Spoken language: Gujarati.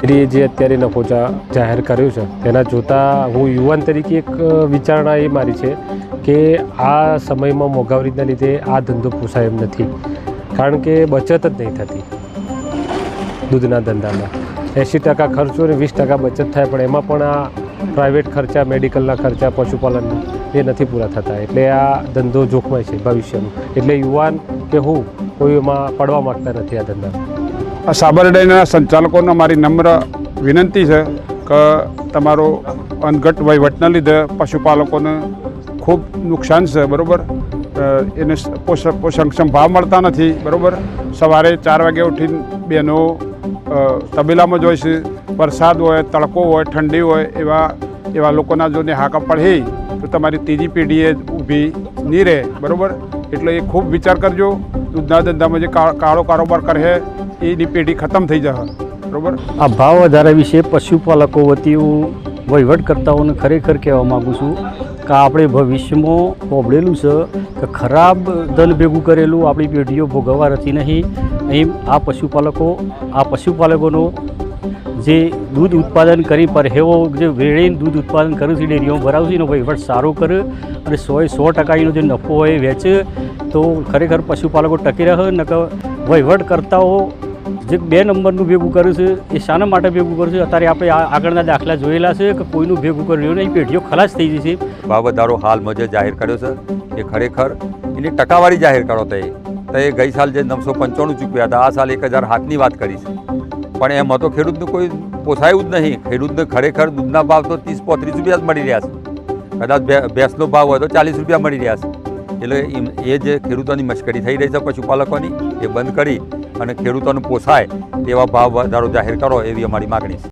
મંત્રીએ જે અત્યારે નફો જાહેર કર્યો છે તેના જોતાં હું યુવાન તરીકે એક વિચારણા એ મારી છે કે આ સમયમાં મોંઘવારીના લીધે આ ધંધો પોસાય એમ નથી, કારણ કે બચત જ નહીં થતી દૂધના ધંધામાં. 80% ખર્ચો અને 20% બચત થાય, પણ એમાં પણ આ પ્રાઇવેટ ખર્ચા, મેડિકલના ખર્ચા, પશુપાલનના એ નથી પૂરા થતા. એટલે આ ધંધો જોખમાય છે ભવિષ્યનું. એટલે યુવાન કે હું કોઈ એમાં પડવા માગતા નથી આ ધંધામાં. સાબર ડેરીના સંચાલકોને મારી નમ્ર વિનંતી છે કે તમારો અનગઢ વહીવટના લીધે પશુપાલકોને ખૂબ નુકસાન છે, બરાબર. એને પોષણક્ષમ ભાવ મળતા નથી, બરાબર. સવારે 4 વાગે ઉઠીને બહેનો તબેલામાં જોઈ છે. વરસાદ હોય, તડકો હોય, ઠંડી હોય, એવા લોકોના જો હાકા પડે તો તમારી ત્રીજી પેઢીએ ઊભી નહીં રહે, બરાબર. એટલે એ ખૂબ વિચાર કરજો. દૂધના ધંધામાં જે કાળો કારોબાર કરે એની પેઢી ખતમ થઈ જશે, બરાબર. આ ભાવ વધારા વિશે પશુપાલકો વતી હું વહીવટકર્તાઓને ખરેખર કહેવા માગું છું કે આપણે ભવિષ્યમાં હોબળેલું છે કે ખરાબ ધન ભેગું કરેલું આપણી પેઢીઓ ભોગવવા નથી નહીં. અહીં આ પશુપાલકોનો જે દૂધ ઉત્પાદન કરી પરહેવો જે વેળીને દૂધ ઉત્પાદન કર્યું છે, ડેરીઓમાં ભરાવશે એનો વહીવટ સારો કરે અને 100% એનો જે નફો હોય એ વેચે તો ખરેખર પશુપાલકો ટકી રહે. નકર વહીવટકર્તાઓ જે 2 નંબરનું ભેગું કર્યું છે એ શાના માટે ભેગું કર્યું છે? અત્યારે આપણે આગળના દાખલા જોયેલા છે કે કોઈનું ભેગું કર્યું નહીં, પેઢીઓ ખલાસ થઈ જશે. ભાવ વધારો હાલમાં જે જાહેર કર્યો છે એ ખરેખર એની ટકાવારી જાહેર કરો તો એ ગઈ સાલ જે 995 ચૂક્યા હતા, આ સાલ 1007ની વાત કરી છે. પણ એમાં તો ખેડૂતને કોઈ પોસાયું જ નહીં. ખેડૂતને ખરેખર દૂધના ભાવ તો 30-35 રૂપિયા જ મળી રહ્યા છે. કદાચ ભેંસનો ભાવ હોય તો 40 રૂપિયા મળી રહ્યા છે. એટલે એ જે ખેડૂતોની મશ્કરી થઈ રહી છે પશુપાલકોની, એ બંધ કરી અને ખેડૂતોને પોસાય તેવા ભાવ વધારો જાહેર કરો એવી અમારી માગણી છે.